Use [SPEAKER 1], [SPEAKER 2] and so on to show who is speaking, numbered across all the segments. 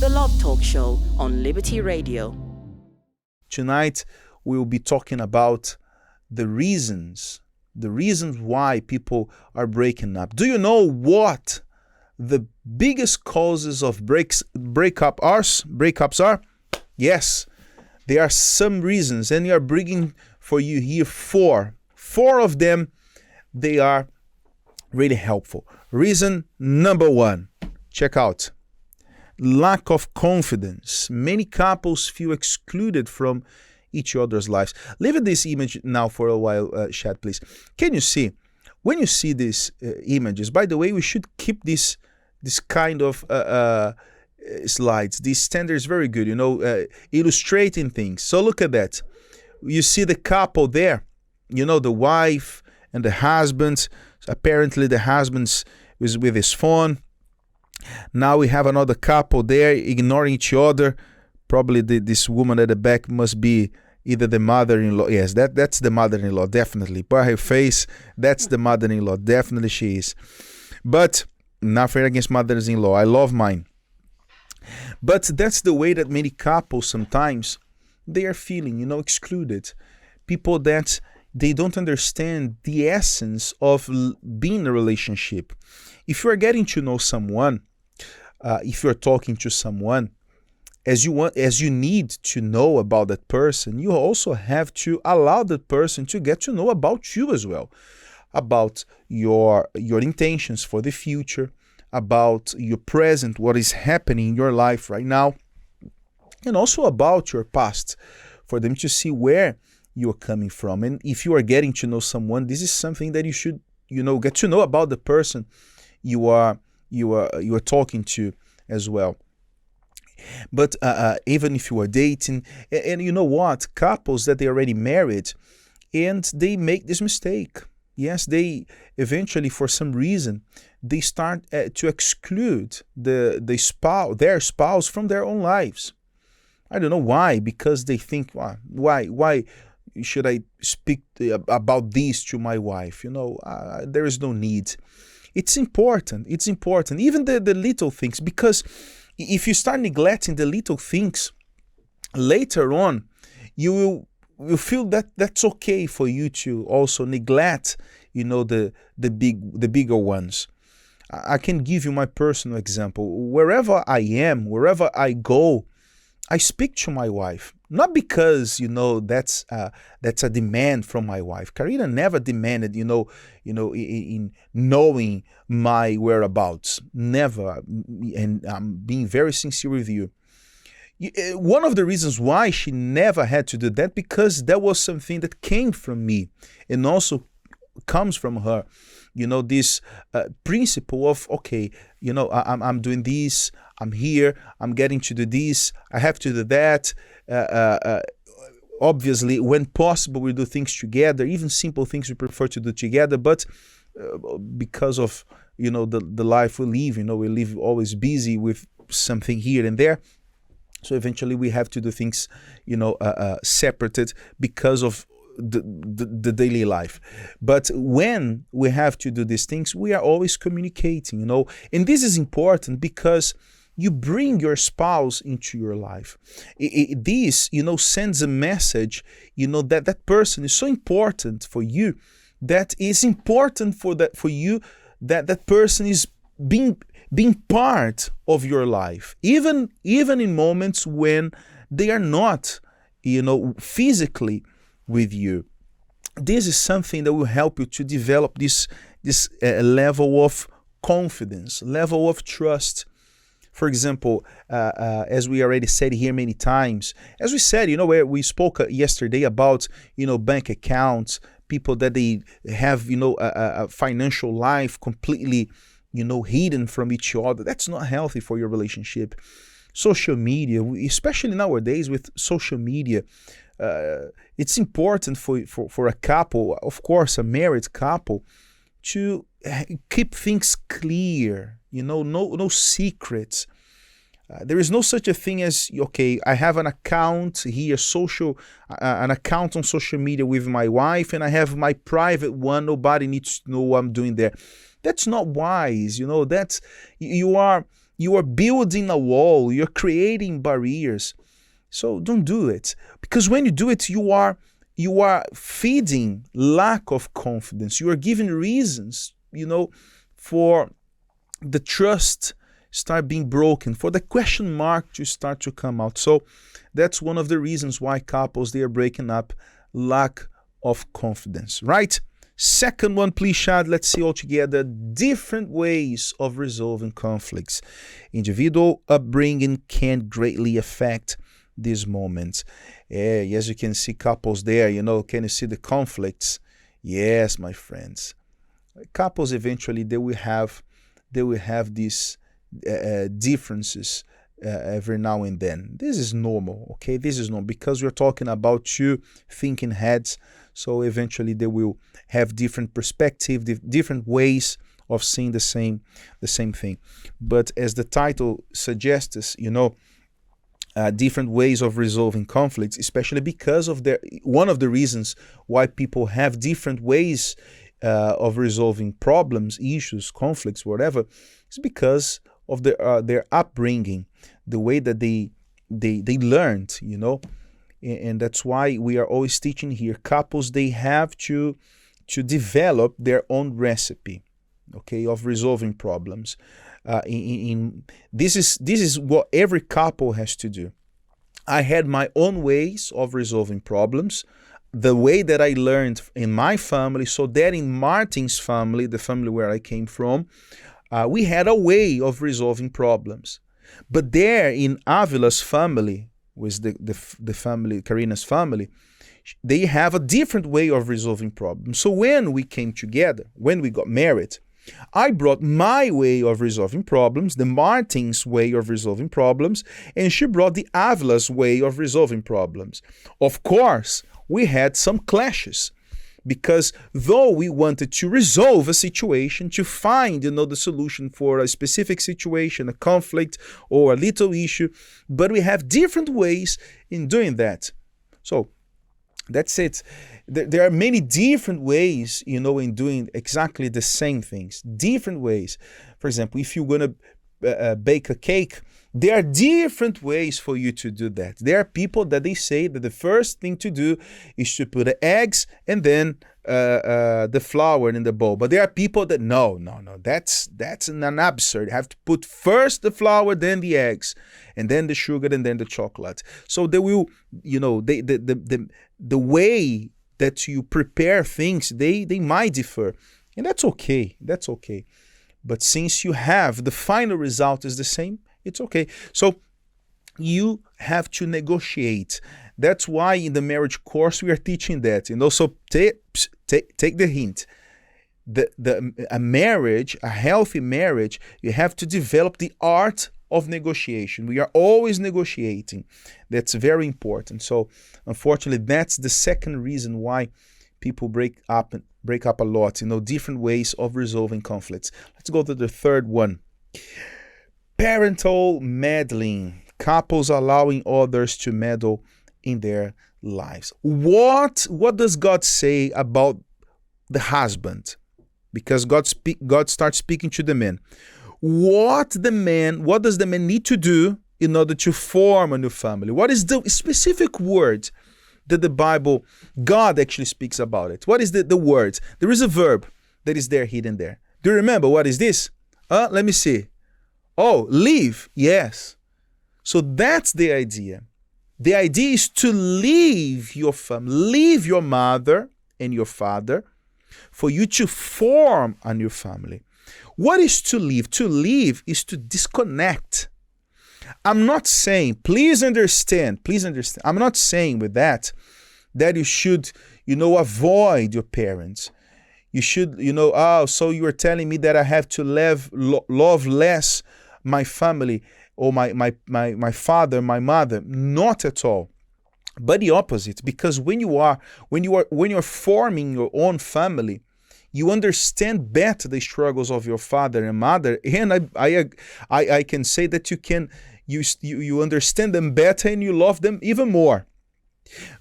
[SPEAKER 1] The Love Talk Show on Liberty Radio.
[SPEAKER 2] Tonight, we'll be talking about the reasons why people are breaking up. Do you know what the biggest causes of breakups are? Yes, there are some reasons, and we are bringing for you here four. Four of them, they are really helpful. Reason number one, check out. Lack of confidence. Many couples feel excluded from each other's lives. Leave at this image now for a while, Chad, please. Can you see? When you see these images, by the way, we should keep this kind of slides. This standard is very good, illustrating things. So look at that. You see the couple there, the wife and the husband. Apparently the husband is with his phone. Now we have another couple there ignoring each other. Probably this woman at the back must be either the mother-in-law. Yes, that's the mother-in-law, definitely. By her face, that's the mother-in-law. Definitely she is. But nothing against mothers-in-law. I love mine. But that's the way that many couples sometimes, they are feeling, excluded. People that they don't understand the essence of being in a relationship. If you are getting to know someone, if you're talking to someone, as you need to know about that person, you also have to allow that person to get to know about you as well, about your intentions for the future, about your present, what is happening in your life right now, and also about your past, for them to see where you're coming from. And if you are getting to know someone, this is something that you should, get to know about the person you are talking to as well. But even if you are dating, and you know what, couples that they already married, and they make this mistake. Yes, they eventually, for some reason, they start to exclude their spouse from their own lives. I don't know why, because they think, why should I speak about this to my wife? There is no need. It's important. Even the little things, because if you start neglecting the little things, later on, you will feel that that's okay for you to also neglect, the bigger ones. I can give you my personal example. Wherever I am, wherever I go, I speak to my wife, not because that's a demand from my wife. Karina never demanded in knowing my whereabouts, never. And I'm being very sincere with you. One of the reasons why she never had to do that, because that was something that came from me and also comes from her. This principle of, okay, I'm doing this, I'm here, I'm getting to do this, I have to do that. Obviously, when possible, we do things together, even simple things we prefer to do together, but because of, the life we live, we live always busy with something here and there. So eventually we have to do things, separated because of the daily life. But when we have to do these things, we are always communicating, and this is important because you bring your spouse into your life. This, sends a message, that person is so important for you, that is important for you, that person is being part of your life, even in moments when they are not, physically with you. This is something that will help you to develop this level of confidence, level of trust. For example, as we already said here many times, as we said, where we spoke yesterday about, bank accounts, people that they have, a financial life completely, hidden from each other. That's not healthy for your relationship. Social media, especially nowadays with social media, it's important for a couple, of course, a married couple, to keep things clear, no secrets. There is no such a thing as, okay, I have an account here, an account on social media with my wife, and I have my private one. Nobody needs to know what I'm doing there. That's not wise. That's, you are You are building a wall. You're creating barriers. So don't do it. Because when you do it, you are feeding lack of confidence. You are giving reasons, for the trust start being broken, for the question mark to start to come out. So that's one of the reasons why couples, they are breaking up, lack of confidence, right? Second one, please, Shad, let's see all together. Different ways of resolving conflicts. Individual upbringing can greatly affect these moments. As you can see, couples there, can you see the conflicts? Yes, my friends. Couples eventually, they will have these differences every now and then. This is normal, okay? This is normal because we're talking about two thinking heads. So eventually they will have different perspective, different ways of seeing the same thing. But as the title suggests, different ways of resolving conflicts, especially because of one of the reasons why people have different ways of resolving problems, issues, conflicts, whatever, is because of their upbringing, the way that they learned, and that's why we are always teaching here. Couples, they have to develop their own recipe, okay, of resolving problems. This is what every couple has to do. I had my own ways of resolving problems, the way that I learned in my family, so that in Martin's family, the family where I came from, we had a way of resolving problems. But there in Avila's family, with the family, Karina's family, they have a different way of resolving problems. So when we came together, when we got married, I brought my way of resolving problems, the Martin's way of resolving problems, and she brought the Avila's way of resolving problems. Of course, we had some clashes, because though we wanted to resolve a situation, to find, the solution for a specific situation, a conflict or a little issue, but we have different ways in doing that. So that's it. There are many different ways, in doing exactly the same things. Different ways. For example, if you're going to bake a cake, there are different ways for you to do that. There are people that they say that the first thing to do is to put the eggs and then the flour in the bowl. But there are people that no, that's an absurd. You have to put first the flour, then the eggs, and then the sugar, and then the chocolate. So they will, the way that you prepare things, they might differ, and that's okay. That's okay. But since you have the final result is the same, it's okay. So you have to negotiate. That's why in the marriage course we are teaching that. So take the hint. A marriage, a healthy marriage, you have to develop the art of negotiation. We are always negotiating. That's very important. So unfortunately, that's the second reason why people break up a lot. Different ways of resolving conflicts. Let's go to the third one. Parental meddling. Couples allowing others to meddle in their lives. What does God say about the husband? Because God starts speaking to the man. What does the man need to do in order to form a new family? What is the specific word that the Bible, God actually speaks about it? What is the word? There is a verb that is there, hidden there. Do you remember what is this? Let me see. Oh, leave. Yes. So that's the idea. The idea is to leave your family, leave your mother and your father, for you to form a new family. What is to leave? To leave is to disconnect. I'm not saying, please understand, I'm not saying with that you should, avoid your parents. You should, so you are telling me that I have to love less my family or my father, my mother. Not at all. But the opposite, because when you're forming your own family, you understand better the struggles of your father and mother, and I can say that you understand them better and you love them even more.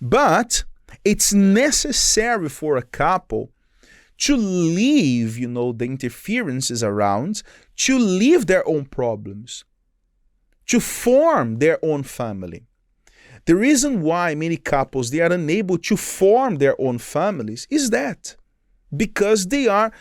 [SPEAKER 2] But it's necessary for a couple to leave, the interferences around, to leave their own problems. to form their own family. The reason why many couples, they are unable to form their own families is that because they are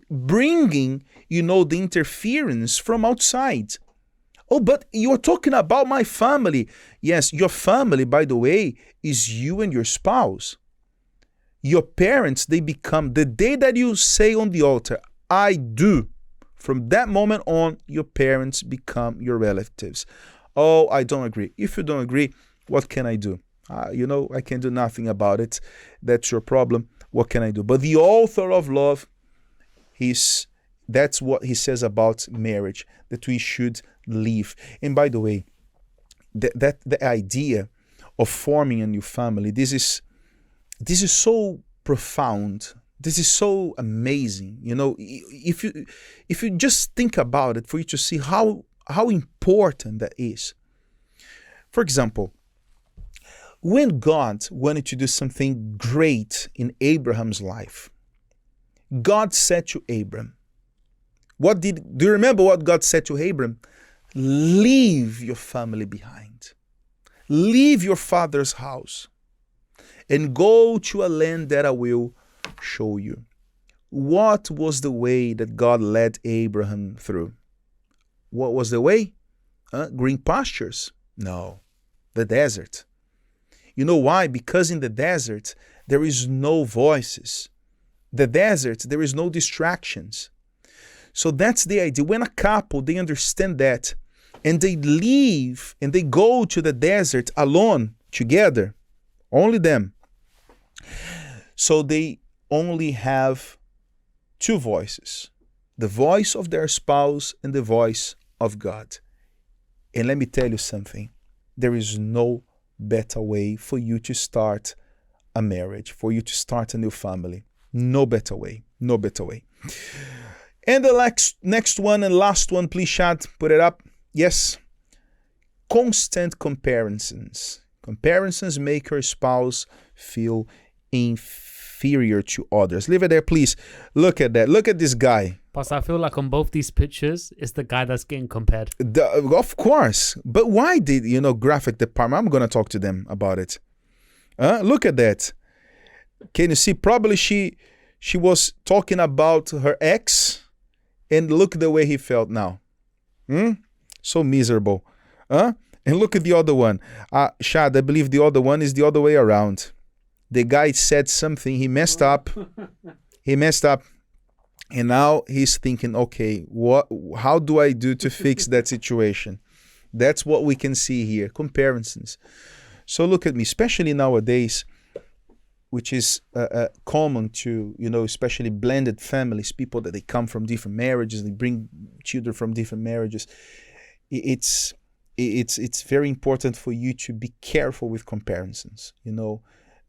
[SPEAKER 2] bringing, the interference from outside. Oh, but you're talking about my family. Yes, your family, by the way, is you and your spouse. Your parents, they become, the day that you say on the altar, I do, from that moment on, your parents become your relatives. Oh, I don't agree. If you don't agree, what can I do? I can do nothing about it. That's your problem. What can I do? But the author of love, that's what he says about marriage, that we should live. And by the way, the idea of forming a new family, this is so profound. This is so amazing. If you just think about it, for you to see how important that is. For example, when God wanted to do something great in Abraham's life, God said to Abram, do you remember what God said to Abram? Leave your family behind. Leave your father's house and go to a land that I will show you. What was the way that God led Abraham through? What was the way? Green pastures? No, the desert. You know why? Because in the desert, there is no voices. The desert, there is no distractions. So that's the idea. When a couple, they understand that, and they leave, and they go to the desert alone, together, only them. So they only have two voices, the voice of their spouse and the voice of God. And let me tell you something, there is no better way for you to start a marriage, for you to start a new family. No better way. No better way. And the next one and last one, please, Shad, put it up. Yes. Constant comparisons. Comparisons make your spouse feel inferior to others. Leave it there, please. Look at that. Look at this guy.
[SPEAKER 3] Plus, I feel like on both these pictures, it's the guy that's getting compared.
[SPEAKER 2] Of course. But why did, graphic department? I'm going to talk to them about it. Look at that. Can you see? Probably she was talking about her ex, and look the way he felt now. So miserable. And look at the other one. Shad, I believe the other one is the other way around. The guy said something. He messed up. And now he's thinking, okay, how do I do to fix that situation? That's what we can see here, comparisons. So look at me, especially nowadays, which is common to, especially blended families, people that they come from different marriages, they bring children from different marriages. It's very important for you to be careful with comparisons,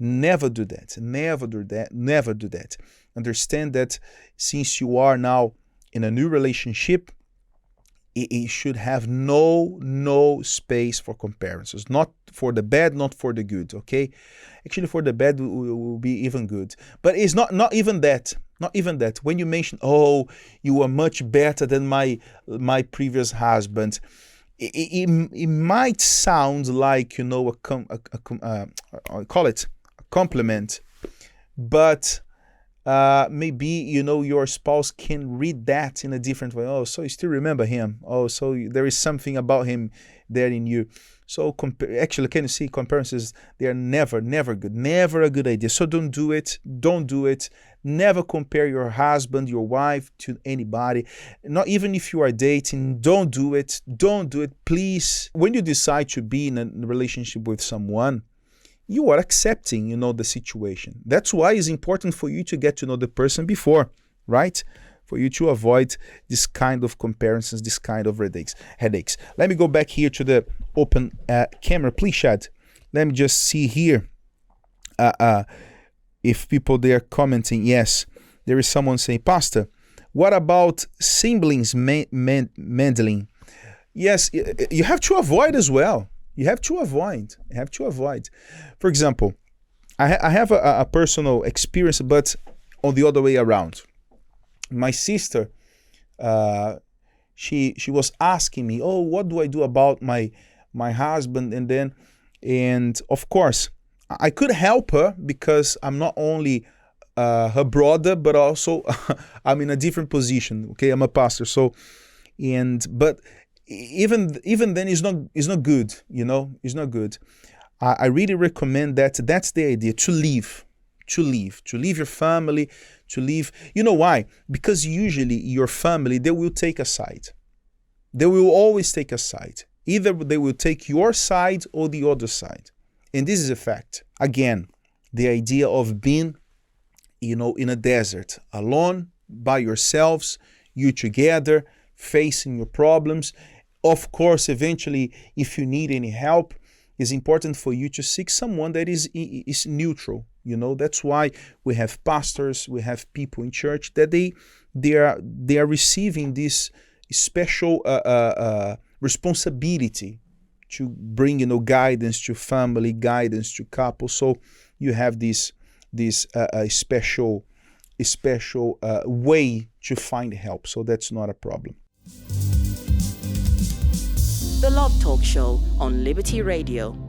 [SPEAKER 2] Never do that. Never do that. Never do that. Understand that since you are now in a new relationship, it should have no space for comparisons. Not for the bad, not for the good, okay? Actually, for the bad will be even good. But it's not even that. Not even that. When you mention, oh, you are much better than my previous husband, it might sound like, I call it a compliment, but maybe, your spouse can read that in a different way. Oh, so you still remember him. Oh, so there is something about him there in you. So actually, can you see, comparisons, they are never good. Never a good idea. So don't do it. Don't do it. Never compare your husband, your wife to anybody. Not even if you are dating. Don't do it. Don't do it. Please, when you decide to be in a relationship with someone, you are accepting, the situation. That's why it's important for you to get to know the person before, right? For you to avoid this kind of comparisons, this kind of headaches. Let me go back here to the open camera. Please, Shad. Let me just see here if people there commenting. Yes, there is someone saying, Pastor, what about siblings meddling? Yes, you have to avoid as well. You have to avoid. For example, I have a personal experience, but on the other way around. My sister, she was asking me, oh, what do I do about my husband? And of course I could help her because I'm not only her brother, but also I'm in a different position. Okay, I'm a pastor. So, but even then, it's not good. You know, it's not good. I really recommend that. That's the idea: to leave your family, to leave. You know why? Because usually your family, they will take a side. They will always take a side. Either they will take your side or the other side. And this is a fact. Again, the idea of being, in a desert, alone, by yourselves, you together, facing your problems. Of course, eventually, if you need any help, it's important for you to seek someone that is neutral. That's why we have pastors, we have people in church that they are receiving this special responsibility to bring guidance to family, guidance to couples. So you have this special way to find help. So that's not a problem.
[SPEAKER 1] The Love Talk Show on Liberty Radio.